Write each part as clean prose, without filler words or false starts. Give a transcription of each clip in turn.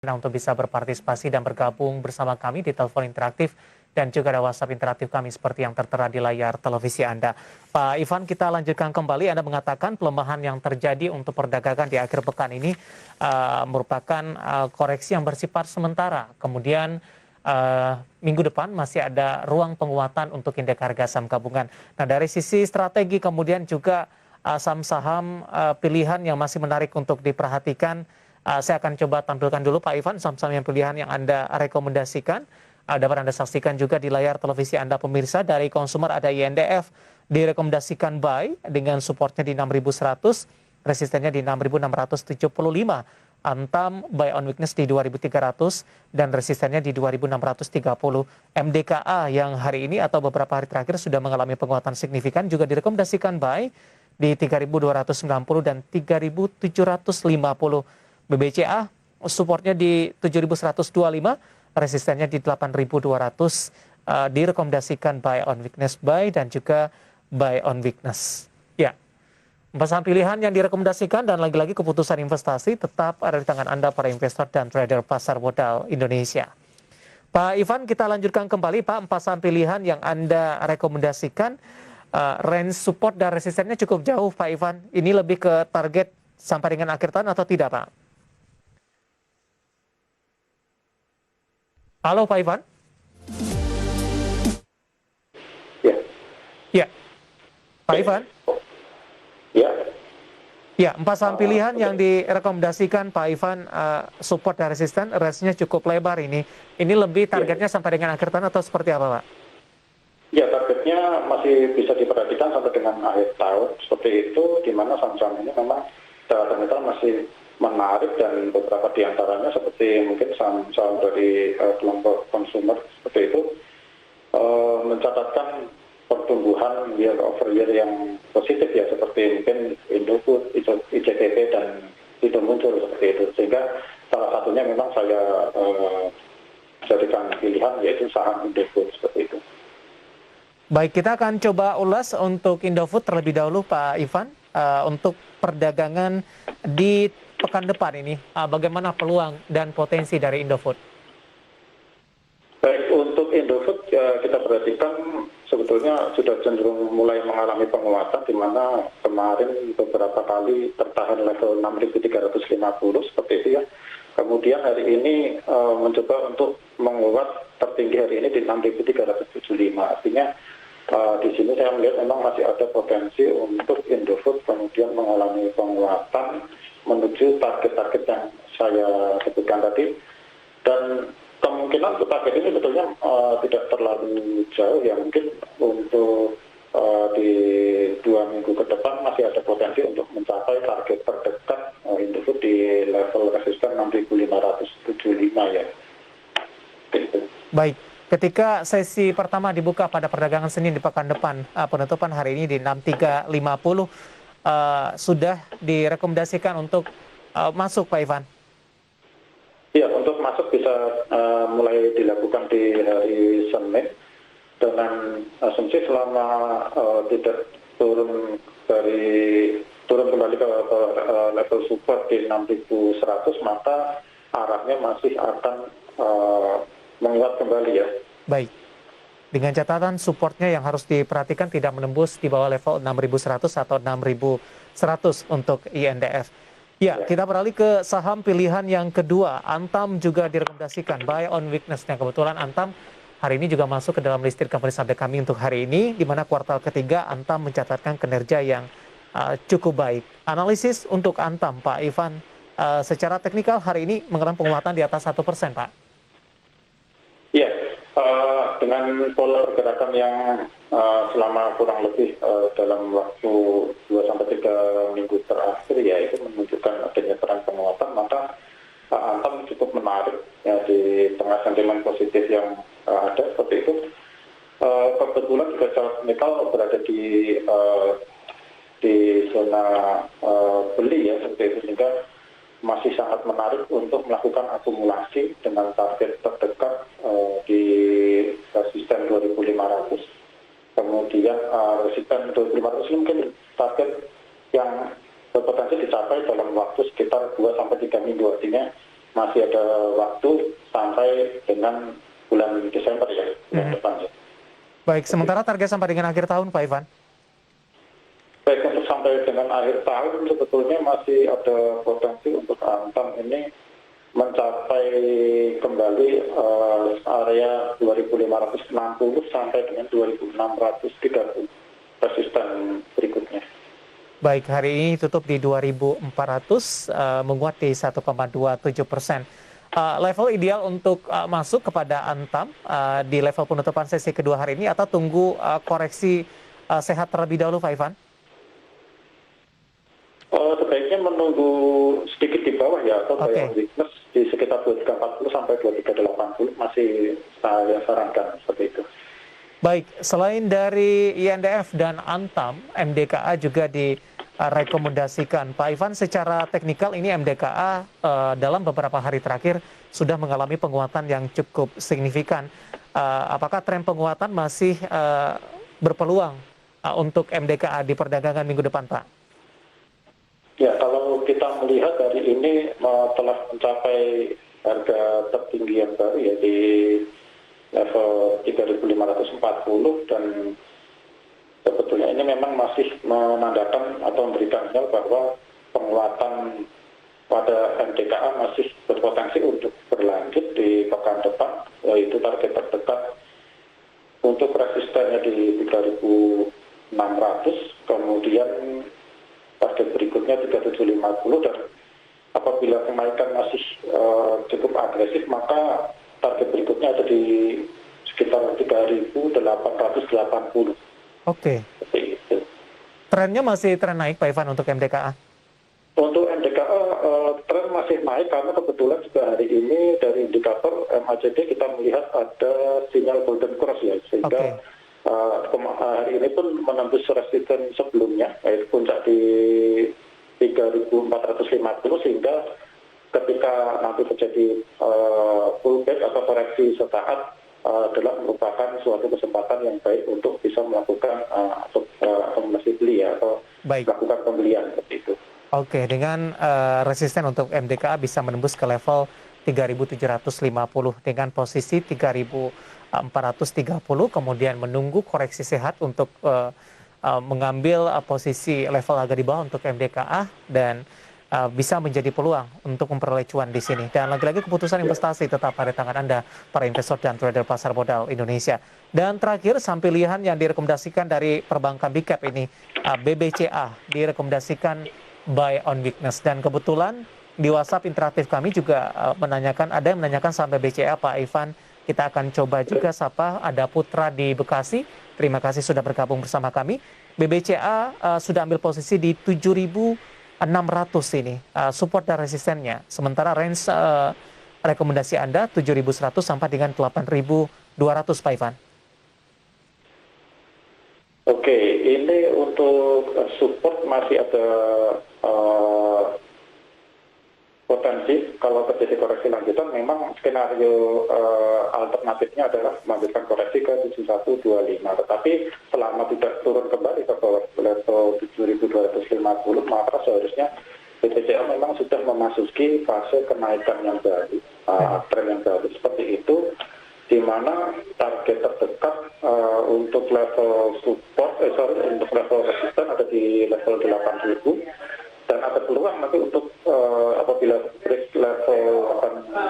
Nah, untuk bisa berpartisipasi dan bergabung bersama kami di telepon interaktif dan juga ada WhatsApp interaktif kami seperti yang tertera di layar televisi Anda. Pak Ivan, kita lanjutkan kembali. Anda mengatakan pelemahan yang terjadi untuk perdagangan di akhir pekan ini merupakan koreksi yang bersifat sementara. Kemudian minggu depan masih ada ruang penguatan untuk indeks harga saham gabungan. Nah, dari sisi strategi kemudian juga saham-saham pilihan yang masih menarik untuk diperhatikan. Saya akan coba tampilkan dulu Pak Ivan saham-saham yang pilihan yang Anda rekomendasikan. Dapat Anda saksikan juga di layar televisi Anda pemirsa. Dari konsumer ada INDF direkomendasikan buy dengan supportnya di 6.100, resistennya di 6.675. Antam buy on weakness di 2.300 dan resistennya di 2.630. MDKA yang hari ini atau beberapa hari terakhir sudah mengalami penguatan signifikan juga direkomendasikan buy di 3.290 dan 3.750. BBCA supportnya di 7.125, resistennya di 8.200, direkomendasikan buy on weakness buy dan juga buy on weakness. Ya, saham pilihan yang direkomendasikan dan lagi-lagi keputusan investasi tetap ada di tangan Anda para investor dan trader pasar modal Indonesia. Pak Ivan, kita lanjutkan kembali Pak, saham pilihan yang Anda rekomendasikan, range support dan resistennya cukup jauh Pak Ivan. Ini lebih ke target sampai dengan akhir tahun atau tidak Pak? Halo Pak Ivan. Ya. Ya. Pak Ivan. Ya. Ya, saham pilihan yang direkomendasikan Pak Ivan, support dan resisten, range-nya cukup lebar ini. Ini lebih targetnya sampai dengan akhir tahun atau seperti apa Pak? Ya, targetnya masih bisa diperhatikan sampai dengan akhir tahun. Seperti itu, di mana saham-saham ini memang secara fundamental masih menarik dan beberapa diantaranya seperti mungkin saham-saham dari kelompok konsumer seperti itu mencatatkan pertumbuhan year over year yang positif ya, seperti mungkin Indofood, ICTP dan itu muncul seperti itu, sehingga salah satunya memang saya jadikan pilihan yaitu saham Indofood seperti itu. Baik, kita akan coba ulas untuk Indofood terlebih dahulu Pak Ivan, untuk perdagangan di pekan depan ini, bagaimana peluang dan potensi dari Indofood? Baik, untuk Indofood kita perhatikan sebetulnya sudah cenderung mulai mengalami penguatan, di mana kemarin beberapa kali tertahan level 6.350 seperti itu ya. Kemudian hari ini mencoba untuk menguat tertinggi hari ini di 6.375. Artinya di sini saya melihat memang masih ada potensi untuk Indofood kemudian mengalami penguatan menuju target-target yang saya sebutkan tadi, dan kemungkinan target ini sebetulnya tidak terlalu jauh ya, mungkin untuk di 2 minggu ke depan masih ada potensi untuk mencapai target terdekat Indofood di level resisten 6.575 ya. Gitu. Baik, ketika sesi pertama dibuka pada perdagangan Senin di pekan depan, penutupan hari ini di 6350, sudah direkomendasikan untuk masuk Pak Ivan? Ya, untuk masuk bisa mulai dilakukan di hari Senin dengan asumsi selama tidak turun kembali ke level support di 6.100, maka arahnya masih akan menguat kembali ya. Baik. Dengan catatan supportnya yang harus diperhatikan tidak menembus di bawah level 6.100 atau 6.100 untuk INDF. Ya, kita beralih ke saham pilihan yang kedua. Antam juga direkomendasikan buy on weakness. Nah, kebetulan Antam hari ini juga masuk ke dalam listed company subject kami untuk hari ini, di mana kuartal ketiga Antam mencatatkan kinerja yang cukup baik. Analisis untuk Antam, Pak Ivan, secara teknikal hari ini mengalami penguatan di atas 1%, Pak. Iya, dengan pola pergerakan yang selama kurang lebih dalam waktu 2-3 minggu terakhir ya, itu menunjukkan adanya tren penguatan, maka Antam cukup menarik ya di tengah sentimen positif yang ada seperti itu. Kebetulan juga secara teknikal berada di zona beli ya seperti itu, sehingga masih sangat menarik untuk melakukan akumulasi dengan target terdekat di resisten 2.500. Kemudian resisten 2.500 mungkin target yang berpotensi dicapai dalam waktu sekitar 2-3 minggu. Artinya masih ada waktu sampai dengan bulan Desember ya, bulan depan ya. Baik, sementara target sampai dengan akhir tahun, Pak Ivan? Baik, untuk sampai dengan akhir tahun sebetulnya masih ada potensi untuk Antam ini mencapai kembali area 2.560 sampai dengan 2.630 resisten berikutnya. Baik, hari ini tutup di 2.400, menguat di 1,27%. Level ideal untuk masuk kepada Antam di level penutupan sesi kedua hari ini atau tunggu koreksi sehat terlebih dahulu, Pak Ivan? Sebaiknya menunggu sedikit di bawah ya, atau Oke. weakness di sekitar 2340 sampai 2380 masih saya sarankan seperti itu. Baik, selain dari INDF dan Antam, MDKA juga direkomendasikan. Pak Ivan, secara teknikal ini MDKA dalam beberapa hari terakhir sudah mengalami penguatan yang cukup signifikan. Apakah tren penguatan masih berpeluang untuk MDKA di perdagangan minggu depan, Pak? Ya, kalau kita melihat dari ini telah mencapai harga tertinggi yang baru ya di level 3.540 dan sebetulnya ini memang masih menandakan atau memberikan sinyal bahwa penguatan pada MDKA masih berpotensi untuk berlanjut di pekan depan, yaitu target terdekat untuk resistennya di 3.600, kemudian target berikutnya 3.750, dan apabila kenaikan masih cukup agresif maka target berikutnya ada di sekitar 3.880. Oke. Seperti itu. Trennya masih tren naik, Pak Ivan, untuk MDKA? Untuk MDKA tren masih naik karena kebetulan juga hari ini dari indikator MACD kita melihat ada sinyal golden cross ya, sehingga hari ini pun menembus resisten sebelumnya, yaitu puncak di 3.450, sehingga ketika nanti terjadi pullback atau koreksi sesaat adalah merupakan suatu kesempatan yang baik untuk bisa melakukan akumulasi beli ya, atau melakukan pembelian seperti itu. Oke, dengan resisten untuk MDKA bisa menembus ke level 3.750 dengan posisi 3.430, kemudian menunggu koreksi sehat untuk mengambil posisi level agak di bawah untuk MDKA dan bisa menjadi peluang untuk memperoleh cuan di sini. Dan lagi-lagi keputusan investasi tetap pada tangan Anda, para investor dan trader pasar modal Indonesia. Dan terakhir, saham pilihan yang direkomendasikan dari perbankan Big Cap ini, BBCA, direkomendasikan buy on weakness. Dan kebetulan di WhatsApp interaktif kami juga ada yang menanyakan saham BBCA, Pak Ivan. Kita akan coba juga sapa, ada Putra di Bekasi. Terima kasih sudah bergabung bersama kami. BBCA sudah ambil posisi di 7.600 ini, support dan resistennya. Sementara range rekomendasi Anda 7.100 sampai dengan 8.200, Pak Ivan. Oke, ini untuk support masih ada potensi kalau terjadi koreksi lanjutan. Memang skenario alternatifnya adalah melanjutkan koreksi ke 7125, tetapi selama tidak turun kembali ke bawah level 7.250 maka seharusnya BBCA memang sudah memasuki fase kenaikan yang baru, tren yang baru seperti itu, di mana target terdekat untuk level support, untuk level resisten ada di level 8.000, dan ada peluang nanti untuk apabila break level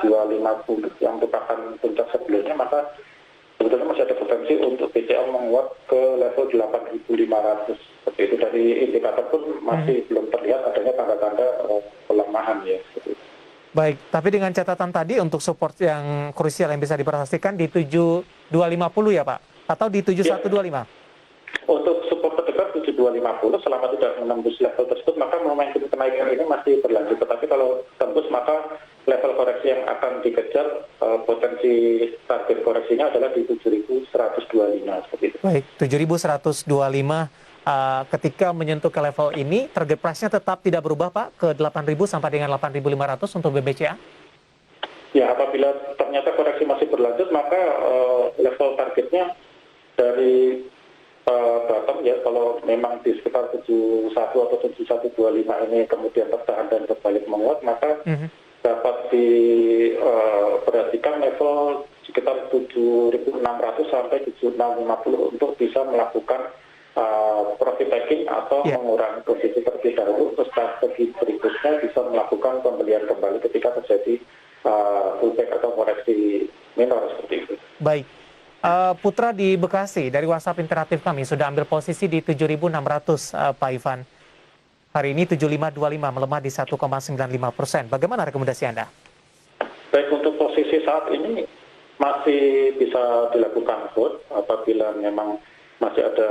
250 yang merupakan puncak sebelumnya, maka sebetulnya masih ada potensi untuk BCA menguat ke level 8.500. Seperti itu, dari indikator pun masih belum terlihat adanya tanda-tanda pelemahan ya. Baik, tapi dengan catatan tadi untuk support yang krusial yang bisa diperhatikan di 7.250 ya Pak? Atau di 7.125? Untuk support terdekat 7.250, selama tidak menembus level tersebut maka momentum kenaikan ini masih berlanjut. Tetapi kalau tembus maka level koreksi yang akan dikejar, potensi target koreksinya adalah di 7.125 seperti itu. Baik, 7.125 ketika menyentuh ke level ini, target price-nya tetap tidak berubah Pak, ke 8.000 sampai dengan 8.500 untuk BBCA? Ya, apabila ternyata koreksi masih berlanjut maka level targetnya dari bottom ya, kalau memang di sekitar 71 atau 7125 ini kemudian tertahan dan berbalik menguat, maka dapat diperhatikan level sekitar 7.600 sampai 7.650 untuk bisa melakukan profit taking atau mengurangi posisi terlebih dahulu, untuk strategi berikutnya bisa melakukan pembelian kembali ketika terjadi pullback atau koreksi minor seperti itu. Baik. Putra di Bekasi dari WhatsApp interaktif kami sudah ambil posisi di 7.600, Pak Ivan. Hari ini 7525 melemah di 1,95%. Bagaimana rekomendasi Anda? Baik, untuk posisi saat ini masih bisa dilakukan hold apabila memang masih ada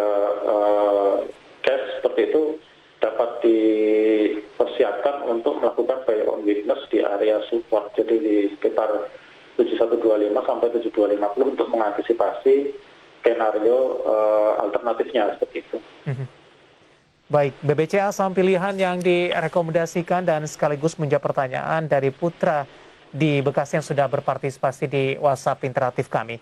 cash seperti itu, dapat dipersiapkan untuk melakukan buy on weakness di area support, jadi di sekitar 7125 sampai 7250 untuk mengantisipasi skenario alternatifnya seperti itu. Baik, BBCA saham pilihan yang direkomendasikan dan sekaligus menjawab pertanyaan dari Putra di Bekasi yang sudah berpartisipasi di WhatsApp interaktif kami.